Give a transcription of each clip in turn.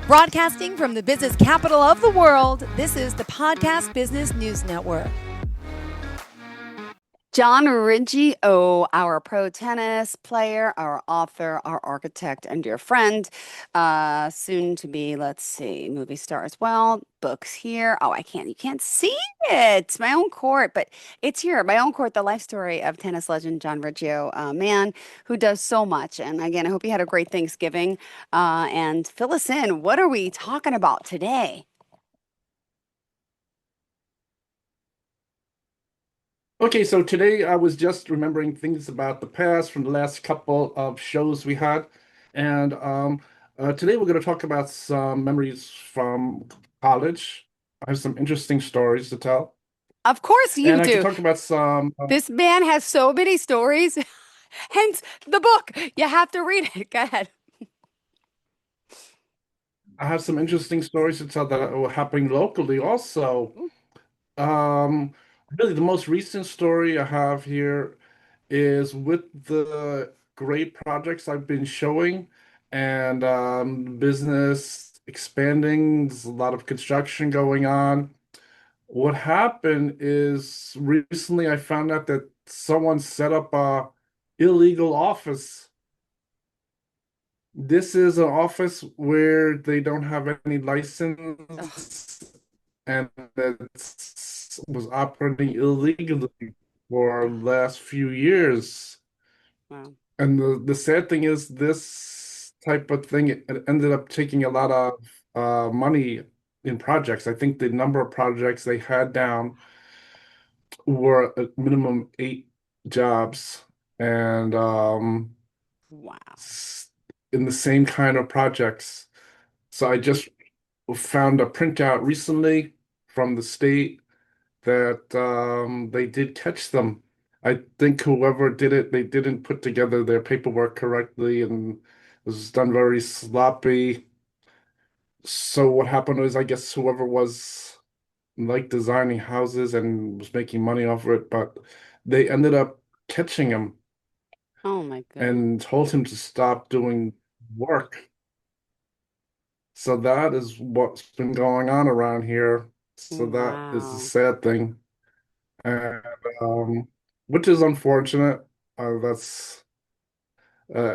Broadcasting from the business capital of the world, this is the Podcast Business News Network. John Riggio, our pro tennis player, our author, our architect, and dear friend, soon to be, let's see, movie star as well. Books here. Oh, you can't see it. It's my own court, but it's here. My own court, the life story of tennis legend John Riggio, a man who does so much. And again, I hope you had a great Thanksgiving. And fill us in. What are we talking about today? Okay, so today I was just remembering things about the past from the last couple of shows we had. And today we're going to talk about some memories from college. I have some interesting stories to tell. Of course you And I can do. talk about some, This man has so many stories. Hence the book. You have to read it. Go ahead. I have some interesting stories to tell that were happening locally also. Um, Really, the most recent story I have here is with the great projects I've been showing and business expanding. There's a lot of construction going on. What happened is recently I found out that someone set up a illegal office. This is an office where they don't have any Ugh, license and it was operating illegally for the last few years. wow. And the sad thing is, this type of thing it ended up taking a lot of money in projects. I think the number of projects they had down were a minimum 8 jobs, and Wow. in the same kind of projects. So I just found a printout recently from the state that they did catch them. I think whoever did it, they didn't put together their paperwork correctly and it was done very sloppy. So what happened was, I guess whoever was like designing houses and was making money off it, but they ended up catching him Oh my goodness. and told him to stop doing work. So that is what's been going on around here. So that is the Wow. sad thing. And which is unfortunate. That's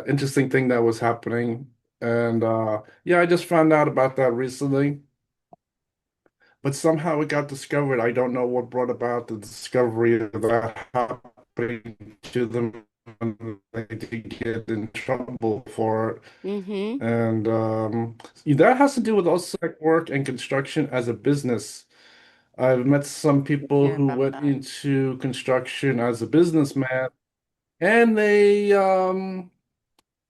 interesting thing that was happening. And yeah, I just found out about that recently. But somehow it got discovered. I don't know what brought about the discovery of that happening to them, and they did get in trouble for it. Mm-hmm. And that has to do with also like work and construction as a business. I've met some people Hear who about went that. into construction as a businessman, and they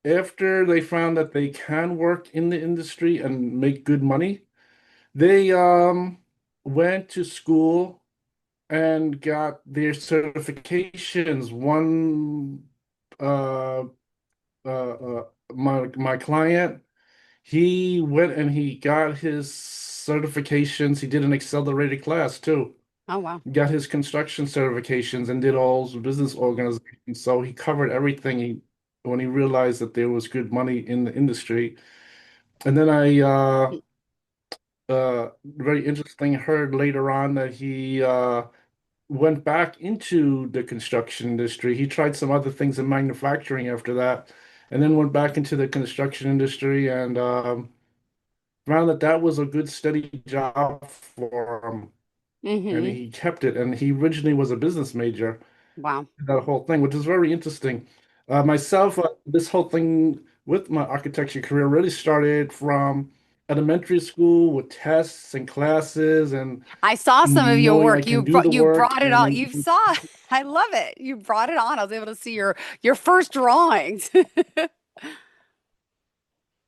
after they found that they can work in the industry and make good money, they went to school and got their certifications. One uh my client, he went and he got his certifications. He did an accelerated class too. Oh wow. Got his construction certifications and did all his business organization. So he covered everything when he realized that there was good money in the industry. And then I very interesting heard later on that he went back into the construction industry. He tried some other things in manufacturing after that, and then went back into the construction industry and found that that was a good steady job for him, and Mm-hmm. he kept it. And he originally was a business major, Wow. that whole thing, which is very interesting. Myself, this whole thing with my architecture career really started from elementary school with tests and classes and I saw some of your knowing I work. can do the You work brought it and on. then You saw. I love it. You brought it on. I was able to see your first drawings.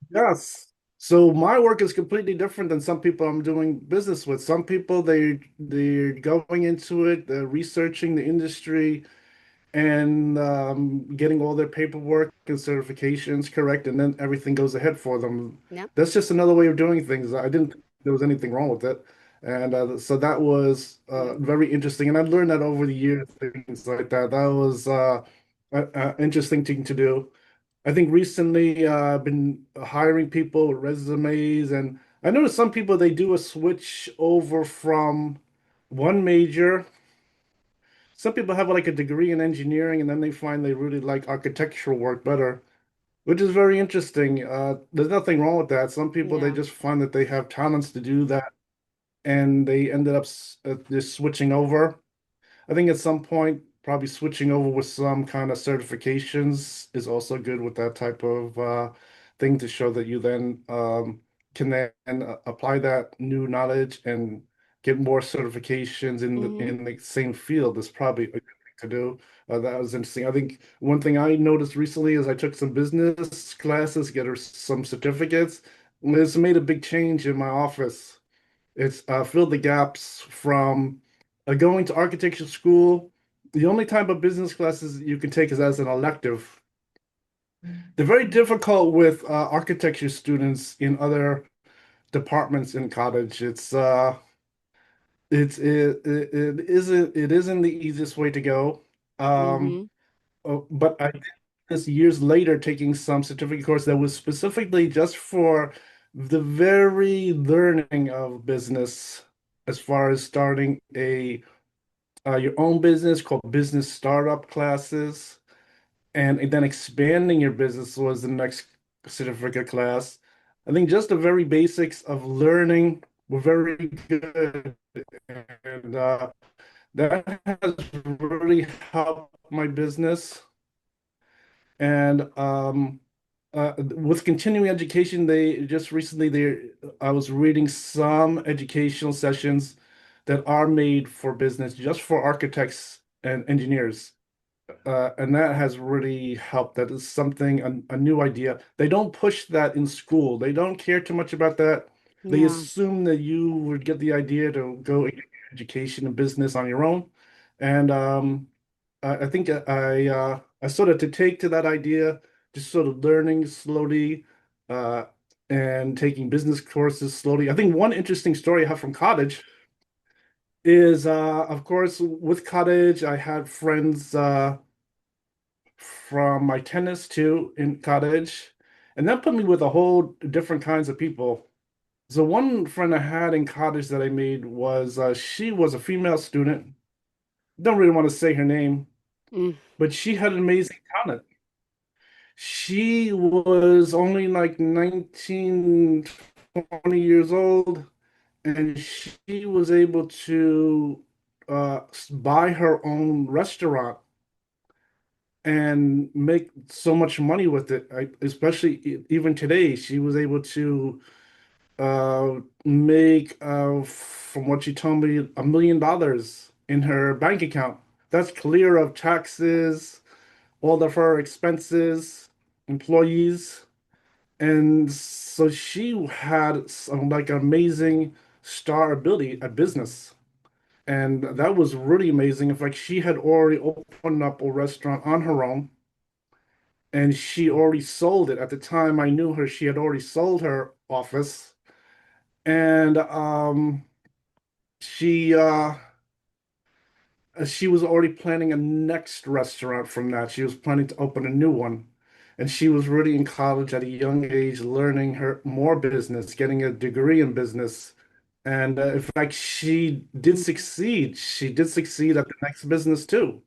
yes. So my work is completely different than some people I'm doing business with. Some people they're going into it, they're researching the industry and getting all their paperwork and certifications correct, and then everything goes ahead for them. Yep. That's just another way of doing things. I didn't think there was anything wrong with it. And so that was Yep. very interesting. And I learned that over the years, things like that. That was interesting thing to do. I think recently I've been hiring people with resumes and I noticed some people they do a switch over from one major. Some people have like a degree in engineering and then they find they really like architectural work better, which is very interesting. There's nothing wrong with that. Some people they Yeah. just find that they have talents to do that and they ended up just switching over. I think at some point, probably switching over with some kind of certifications is also good with that type of thing to show that you then can then apply that new knowledge and get more certifications Hmm. in the same field is probably a good thing to do. That was interesting. I think one thing I noticed recently is I took some business classes, get her some certificates. It's made a big change in my office. It's filled the gaps from going to architecture school. The only type of business classes you can take is as an elective. They're very difficult with architecture students in other departments in college. It isn't the easiest way to go. Um, Hmm. but I did this years later taking some certificate course that was specifically just for the very learning of business as far as starting a your own business called business startup classes, and then expanding your business was the next certificate class. I think just the very basics of learning were very good, and that has really helped my business. And with continuing education, they just recently they I was reading some educational sessions that are made for business, just for architects and engineers. And that has really helped. That is something, a new idea. They don't push that in school. They don't care too much about that. They Yeah. assume that you would get the idea to go into education and business on your own. And I think I sort of to take to that idea, just sort of learning slowly, uh, and taking business courses slowly. I think one interesting story I have from college is, of course, with college, I had friends from my tennis too in college, and that put me with a whole different kinds of people. So one friend I had in college that I made was she was a female student. Don't really want to say her name, Mm. but she had an amazing talent. She was only like 19, 20 years old, and she was able to buy her own restaurant and make so much money with it. Especially even today, she was able to make, from what she told me, $1 million in her bank account. That's clear of taxes, all of her expenses, employees. And so she had some like amazing star ability at business. And that was really amazing. In fact, she had already opened up a restaurant on her own and she already sold it. At the time I knew her, she had already sold her office. And she she was already planning a next restaurant from that. She was planning to open a new one. And she was really in college at a young age, learning her more business, getting a degree in business. And in fact, she did Mhm. succeed. She did succeed at the next business too.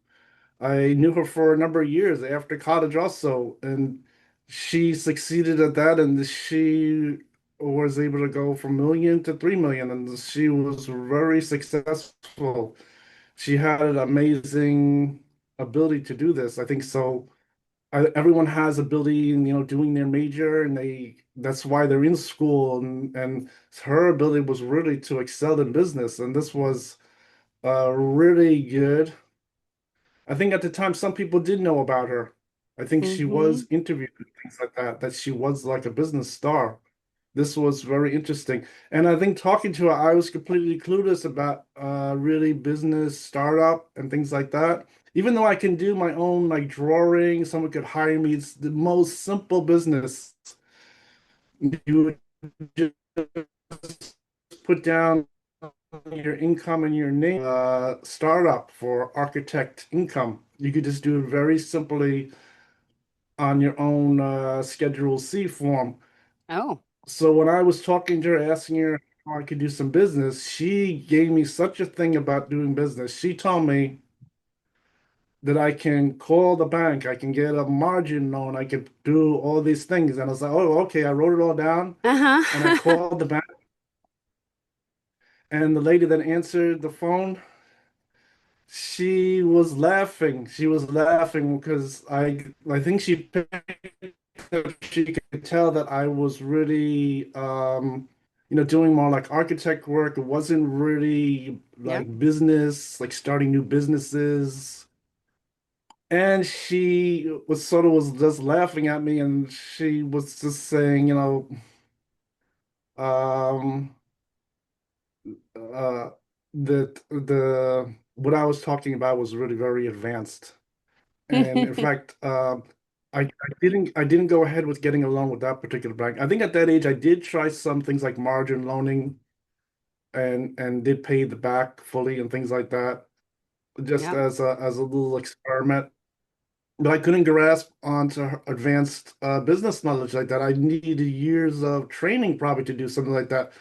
I knew her for a number of years after college also, and she succeeded at that, and she was able to go from million to 3 million, and she was very successful. She had an amazing ability to do this. I think so. Everyone has ability in, doing their major, and that's why they're in school, and her ability was really to excel in business, and this was really good. I think at the time some people did know about her. I think she Mhm. was interviewed and things like that, that she was like a business star. This was very interesting. And I think talking to her, I was completely clueless about really business startup and things like that. Even though I can do my own like drawing, someone could hire me. It's the most simple business. You would just put down your income and your name, startup for architect income. You could just do it very simply on your own Schedule C form. Oh. So when I was talking to her, asking her how I could do some business, she gave me such a thing about doing business. She told me that I can call the bank, I can get a margin loan, I could do all these things. And I was like, oh, okay. I wrote it all down and I Uh-huh. called the bank. And the lady that answered the phone, she was laughing. She was laughing because I think she picked up, she could tell that I was really doing more like architect work. It wasn't really Yep. like business, like starting new businesses. And she was just laughing at me, and she was just saying, um, uh, that the what I was talking about was really very advanced. And in fact, I didn't go ahead with getting a loan with that particular bank. I think at that age I did try some things like margin loaning and did pay the back fully and things like that, just Yep. as a little experiment. But I couldn't grasp onto advanced business knowledge like that. I needed years of training probably to do something like that.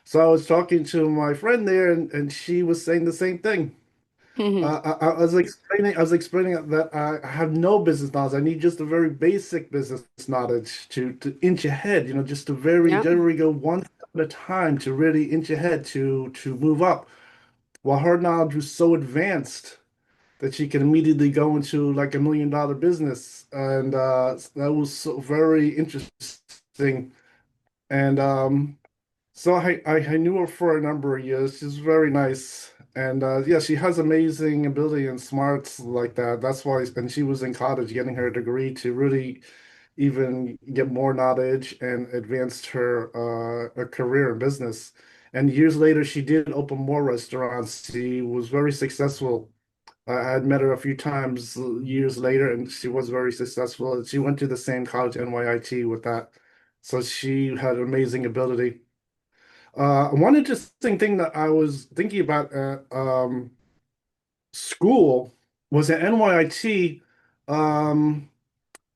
So I was talking to my friend there, and she was saying the same thing. I was explaining that I have no business knowledge. I need just a very basic business knowledge to inch ahead, just to Yep. generally go one step at a time to really inch ahead to move up. While her knowledge was so advanced that she can immediately go into like $1 million business. And that was so very interesting. And so I knew her for a number of years. She's very nice. And yeah, she has amazing ability and smarts like that. That's why, and she was in college getting her degree to really even get more knowledge and advanced her career in business. And years later, she did open more restaurants. She was very successful. I had met her a few times years later, and she was very successful. She went to the same college, NYIT, with that. So she had amazing ability. One interesting thing that I was thinking about at school was at NYIT. Um,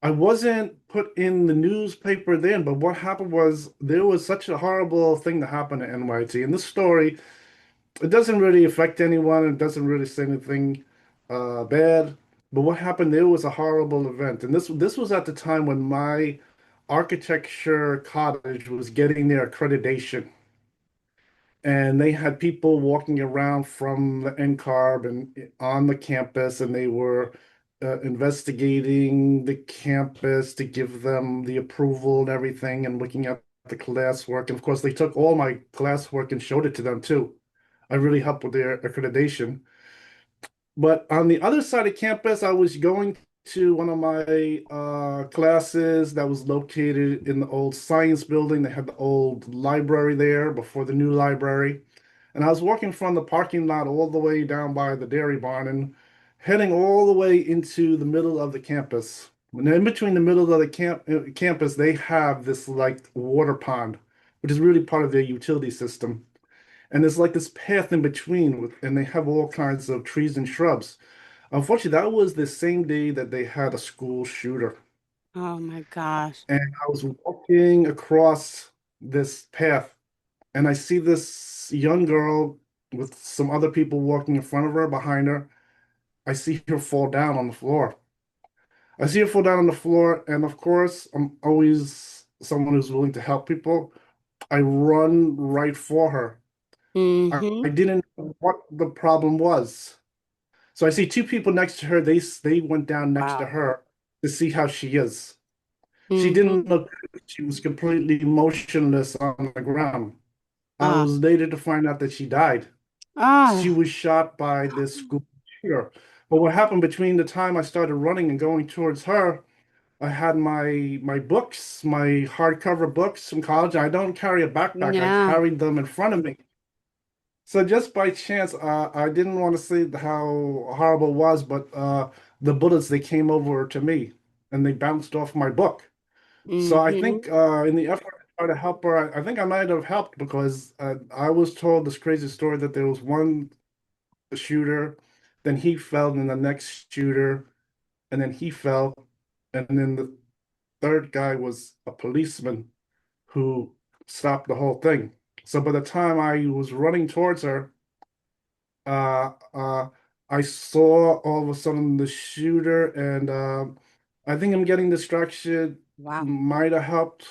I wasn't put in the newspaper then, but what happened was there was such a horrible thing that happened at NYT. And this story, it doesn't really affect anyone. It doesn't really say anything bad. But what happened there was a horrible event. And this was at the time when my architecture college was getting their accreditation. And they had people walking around from the NCARB and on the campus, and they were investigating the campus to give them the approval and everything, and looking at the classwork. And of course, they took all my classwork and showed it to them too. I really helped with their accreditation. But on the other side of campus, I was going to one of my classes that was located in the old science building. They had the old library there before the new library. And I was walking from the parking lot all the way down by the dairy barn and heading all the way into the middle of the campus. And in between the middle of the campus, they have this like water pond, which is really part of their utility system. And there's like this path in between and they have all kinds of trees and shrubs. Unfortunately, that was the same day that they had a school shooter. Oh my gosh. And I was walking across this path and I see this young girl with some other people walking in front of her, behind her. I see her fall down on the floor. I see her fall down on the floor, and of course, I'm always someone who's willing to help people. I run right for her. I Mm-hmm. didn't know what the problem was. So I see two people next to her. They went down next to Wow. her to see how she is. She didn't Mm-hmm. look good. She was completely motionless on the ground. I Ah. was later to find out that she died. She Ah. was shot by this school shooter. But what happened between the time I started running and going towards her, I had my books, my hardcover books from college. I don't carry a backpack. I Yeah. carried them in front of me. So just by chance, I didn't want to say how horrible it was, but the bullets they came over to me and they bounced off my book. So I Mm-hmm. think in the effort to try to help her, I think I might have helped because I was told this crazy story that there was one shooter, then he fell, and then the next shooter, and then he fell, and then the third guy was a policeman who stop the whole thing. So by the time I was running towards her, uh, uh, I saw all of a sudden the shooter, and I think I'm getting distraction Wow. might have helped.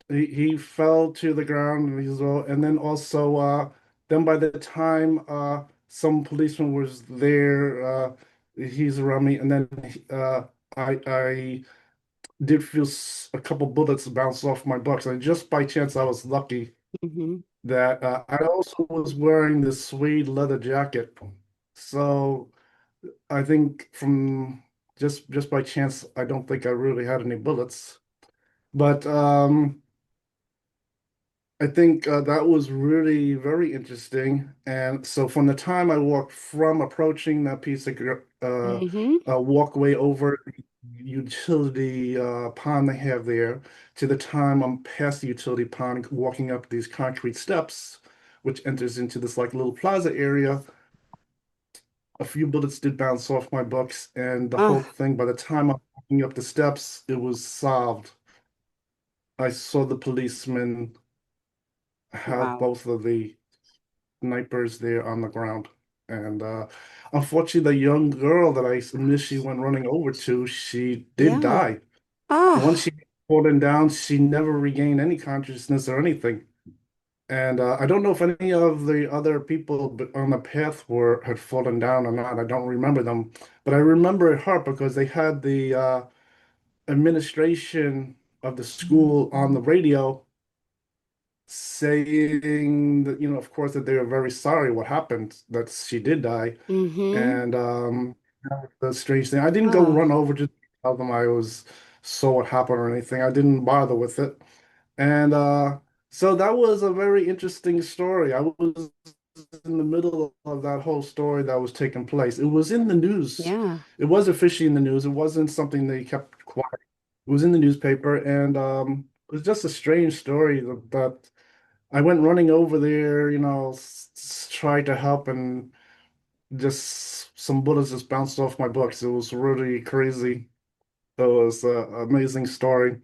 He fell to the ground and he's all, and then also then by the time some policeman was there, he's around me, and then I did feel a couple bullets bounce off my bucks, and just by chance I was lucky Hmm. that I also was wearing this suede leather jacket. So I think from just by chance, I don't think I really had any bullets. But I think that was really very interesting. And so from the time I walked from approaching that piece of Hmm. walkway over the utility pond they have there to the time I'm past the utility pond, walking up these concrete steps, which enters into this like little plaza area, a few bullets did bounce off my books, and the whole Oh, thing, by the time I'm walking up the steps, it was solved. I saw the policeman have wow. both of the snipers there on the ground. And unfortunately, the young girl that I initially went running over to, she did Yeah. die. Once Oh, she fallen down, she never regained any consciousness or anything. And I don't know if any of the other people on the path were had fallen down or not. I don't remember them, but I remember her because they had the administration of the school on the radio saying that, of course, that they were very sorry what happened, that she did die. mm-hmm. And that was the strange thing. I didn't go Oh, run over to tell them I was saw what happened or anything. I didn't bother with it. And so that was a very interesting story. I was in the middle of that whole story that was taking place. It was in the news. yeah. It was officially in the news. It wasn't something they kept quiet. It was in the newspaper, and it was just a strange story that I went running over there, tried to help, and just some bullets just bounced off my books. It was really crazy. It was an amazing story.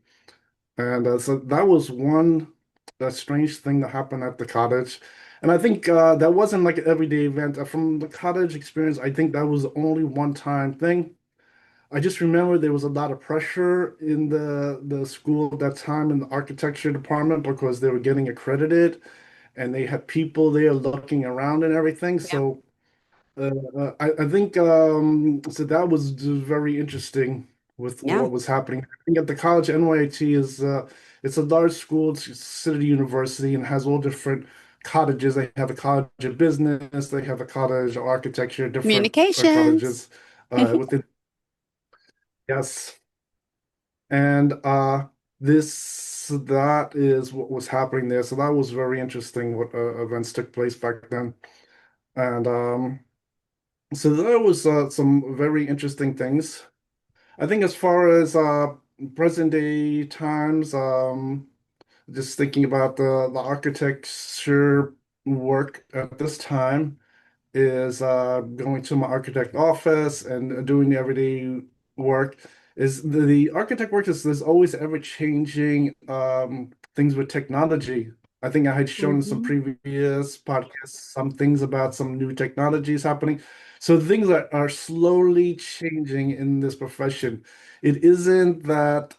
And so that was one strange thing that happened at the cottage. And I think that wasn't like an everyday event. From the cottage experience, I think that was only one time thing. I just remember there was a lot of pressure in the school at that time in the architecture department because they were getting accredited and they had people there looking around and everything. Yeah. So I think so that was just very interesting with Yeah. what was happening. I think at the college, NYIT is it's a large school, it's a city university, and has all different cottages. They have a college of business, they have a college of architecture, different Communications. colleges within. Yes, and this that is what was happening there. So that was very interesting. What events took place back then, and so there was some very interesting things. I think as far as present day times, just thinking about the architecture work at this time is going to my architect office and doing the everyday work. Is the architect work is there's always ever changing things with technology. I think I had shown in some Hmm. previous podcasts some things about some new technologies happening. So things are slowly changing in this profession. It isn't that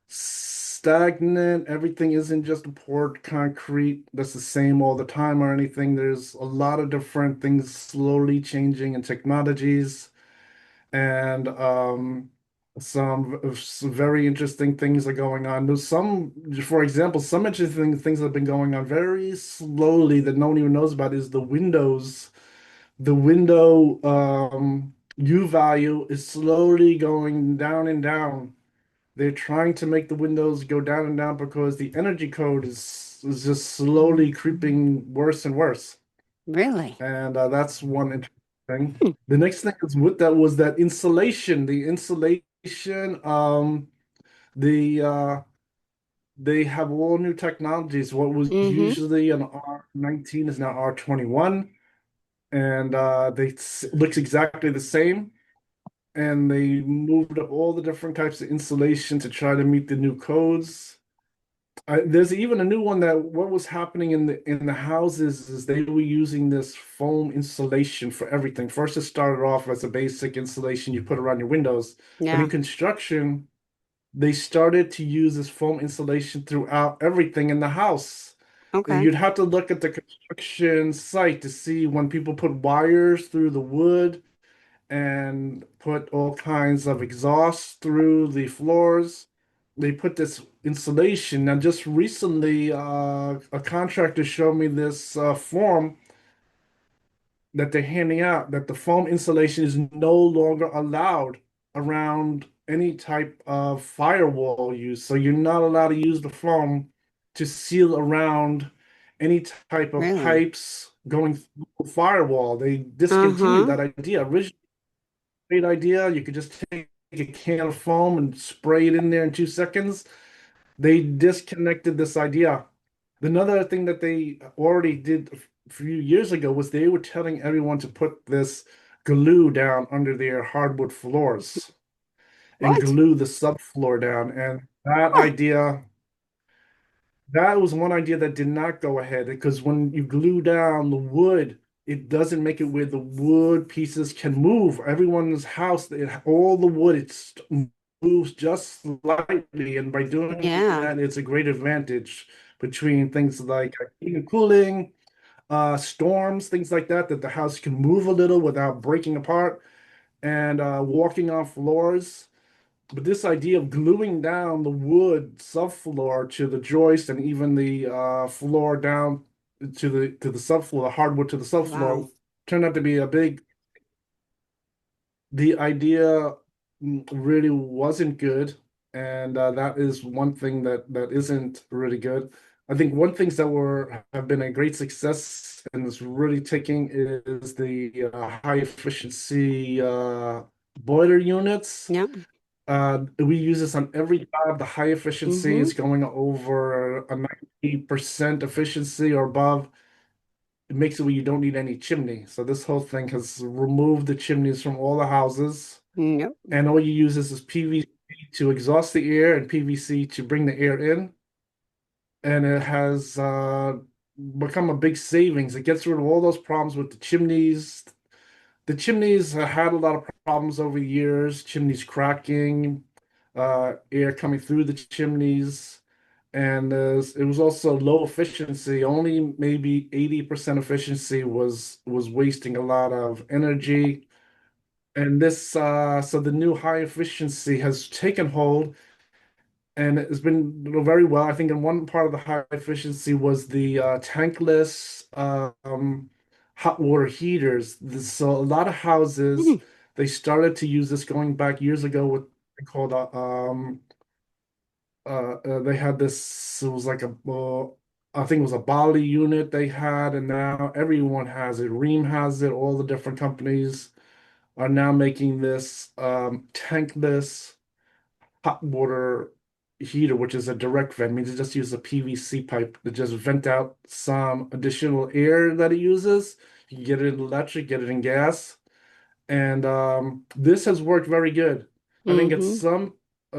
stagnant. Everything isn't just poured concrete that's the same all the time or anything. There's a lot of different things slowly changing in technologies and some very interesting things are going on. There's some, for example, some interesting things that have been going on very slowly that no one even knows about is the windows. The window U value is slowly going down and down. They're trying to make the windows go down and down because the energy code is just slowly creeping worse and worse. Really? And that's one interesting thing. Hmm. The next thing is with that was that insulation. The insulation, the they have all new technologies. What was Mm-hmm. usually an R19 is now R21, and looks exactly the same. And they moved up all the different types of insulation to try to meet the new codes. There's even a new one that what was happening in the houses is they were using this foam insulation for everything. First, it started off as a basic insulation you put around your windows, but in Yeah. construction, they started to use this foam insulation throughout everything in the house. Okay. You'd have to look at the construction site to see when people put wires through the wood and put all kinds of exhaust through the floors. They put this insulation. Now, just recently, a contractor showed me this form that they're handing out that the foam insulation is no longer allowed around any type of firewall use. So you're not allowed to use the foam to seal around any type of Really? pipes going through the firewall. They discontinued Uh-huh. that idea. Originally, great idea. You could just take a can of foam and spray it in there in 2 seconds. They disconnected this idea. Another thing that they already did a few years ago was they were telling everyone to put this glue down under their hardwood floors and What? glue the subfloor down. And that Huh. idea, that was one idea that did not go ahead because when you glue down the wood, it doesn't make it where the wood pieces can move. Everyone's house, all the wood, moves just slightly. And by doing Yeah. that, it's a great advantage between things like heating and cooling, storms, things like that, that the house can move a little without breaking apart and walking on floors. But this idea of gluing down the wood subfloor to the joist and even the floor down to the subfloor, the hardwood to the Wow. subfloor, turned out to be a big. The idea really wasn't good, and that is one thing that isn't really good. I think one things that were have been a great success and is really taking is the high efficiency boiler units. Yeah. We use this on every job. The high efficiency Mm-hmm. is going over a 90% efficiency or above. It makes it where you don't need any chimney. So this whole thing has removed the chimneys from all the houses, Yep. and all you use is PVC to exhaust the air and PVC to bring the air in. And it has become a big savings. It gets rid of all those problems with the chimneys. The chimneys had a lot of problems over the years, chimneys cracking, air coming through the chimneys. And it was also low efficiency. Only maybe 80% efficiency was wasting a lot of energy. And this, so the new high efficiency has taken hold and it's been very well. I think in one part of the high efficiency was the tankless hot water heaters. So a lot of houses Mm. they started to use this going back years ago with called they had this. It was like I think it was a Bali unit they had, and now everyone has it. Ream has it. All the different companies are now making this tankless hot water heater, which is a direct vent, means it just uses a PVC pipe to just vent out some additional air that it uses. You can get it in electric, get it in gas, and this has worked very good. I think at Mm-hmm. some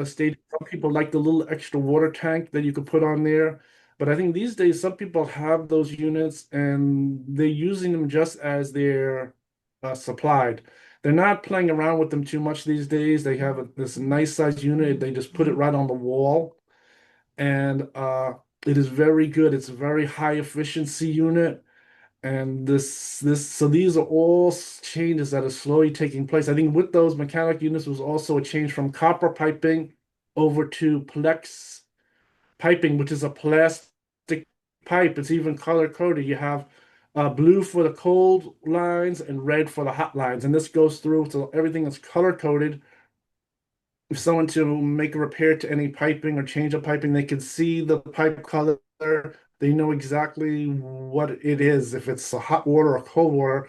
stage, some people like the little extra water tank that you could put on there. But I think these days, some people have those units and they're using them just as they're supplied. They're not playing around with them too much these days. They have this nice size unit. They just put it right on the wall, and it is very good. It's a very high efficiency unit. And so these are all changes that are slowly taking place. I think with those mechanic units was also a change from copper piping over to Plex piping, which is a plastic pipe. It's even color coded. You have blue for the cold lines and red for the hot lines, and this goes through so everything is color coded. If someone to make a repair to any piping or change a piping, they can see the pipe color. They know exactly what it is, if it's a hot water or cold water.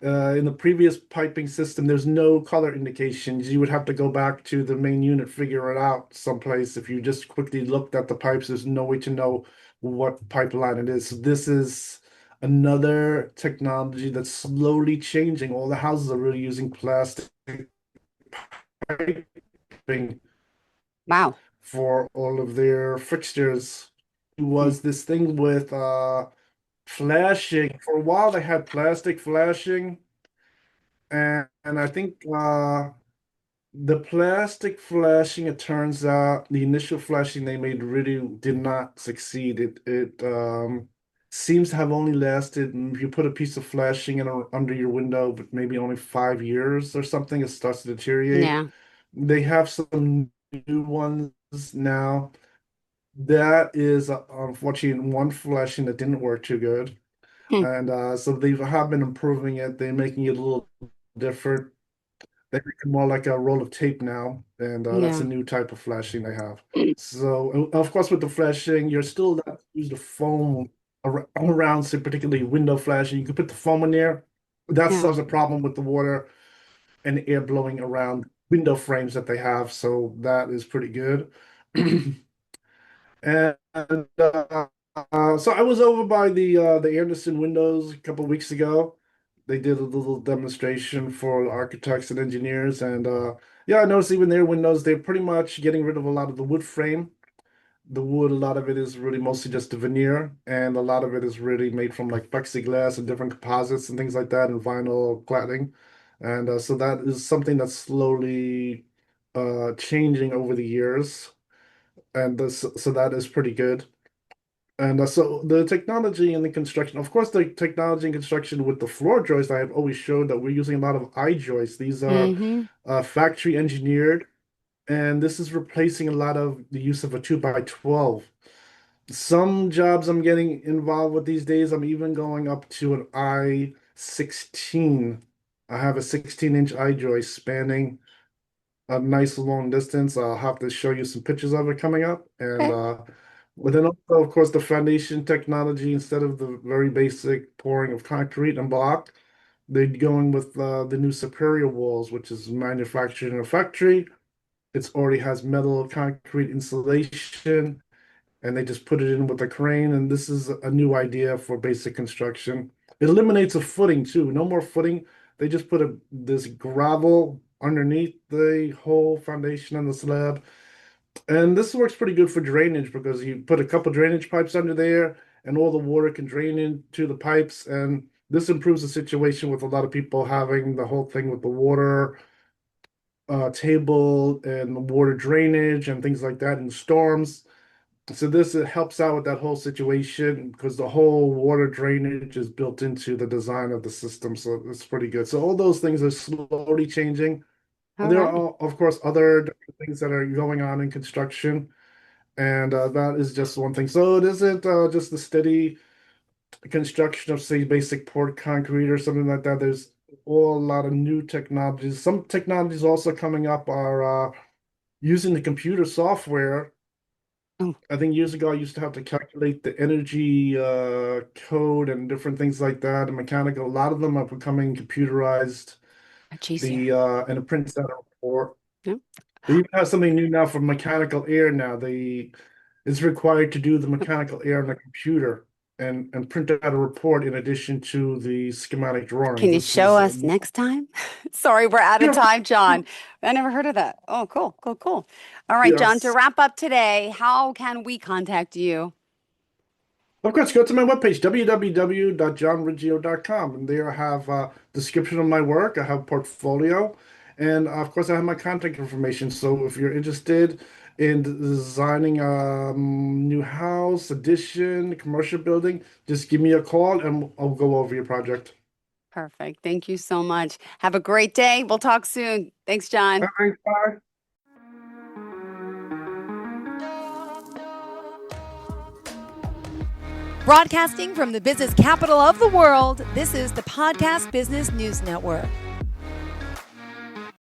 In the previous piping system, there's no color indications. You would have to go back to the main unit, figure it out someplace. If you just quickly looked at the pipes, there's no way to know what pipeline it is. So this is another technology that's slowly changing. All the houses are really using plastic piping Wow. for all of their fixtures. was this thing with flashing. For a while, they had plastic flashing, and I think the plastic flashing, it turns out, the initial flashing they made really did not succeed. It seems to have only lasted, if you put a piece of flashing under your window, but maybe only 5 years or something, it starts to deteriorate. Yeah. They have some new ones now. That is unfortunately one flashing that didn't work too good. Hmm. And so they have been improving it. They're making it a little different. They make it more like a roll of tape now, and that's a Yeah. new type of flashing they have. So, of course, with the flashing, you're still allowed to use the foam around, say, particularly window flashing. You can put the foam in there. That Yeah. solves a problem with the water and air blowing around window frames that they have. So that is pretty good. And so I was over by the Anderson windows a couple of weeks ago. They did a little demonstration for architects and engineers, and yeah, I noticed even their windows, they're pretty much getting rid of a lot of the wood frame. The wood, a lot of it is really mostly just a veneer, and a lot of it is really made from like plexiglass and different composites and things like that, and vinyl cladding. And so that is something that's slowly changing over the years, and so that is pretty good. And so the technology in the construction, of course, the technology in construction with the floor joists, I have always showed that we're using a lot of I joists. These are Mm-hmm. factory engineered, and this is replacing a lot of the use of a 2x12. Some jobs I'm getting involved with these days, I'm even going up to an I16. I have a 16-inch I joist spanning a nice long distance. I'll have to show you some pictures of it coming up. And Okay. but then also, of course, the foundation technology, instead of the very basic pouring of concrete and block, they're going with the new Superior walls, which is manufactured in a factory. It's already has metal concrete insulation, and they just put it in with a crane. And this is a new idea for basic construction. It eliminates a footing too. No more footing. They just put this gravel underneath the whole foundation and the slab. And this works pretty good for drainage because you put a couple drainage pipes under there and all the water can drain into the pipes. And this improves the situation with a lot of people having the whole thing with the water table and the water drainage and things like that in storms. So this helps out with that whole situation because the whole water drainage is built into the design of the system. So it's pretty good. So all those things are slowly changing. All And there right. are, of course, other different things that are going on in construction. And that is just one thing. So it isn't just the steady construction of, say, basic poured concrete or something like that. There's all a lot of new technologies. Some technologies also coming up are using the computer software. Oh, I think years ago I used to have to calculate the energy code and different things like that, and mechanical. A lot of them are becoming computerized. much easier. And it prints out a report. Yeah. They even have something new now for mechanical air now. It's required to do the mechanical air on the computer and print out a report in addition to the schematic drawings. Can you This show is us next time? Sorry, we're out of yeah, time, John. I never heard of that. Oh, cool, cool, cool. All right, John, to yes. wrap up today, how can we contact you? Of course, go to my webpage, www.johnriggio.com, and there I have a description of my work. I have a portfolio, and of course, I have my contact information. So if you're interested in designing a new house, addition, commercial building, just give me a call and I'll go over your project. Perfect. Thank you so much. Have a great day. We'll talk soon. Thanks, All John. right, bye. Broadcasting from the business capital of the world, this is the Podcast Business News Network.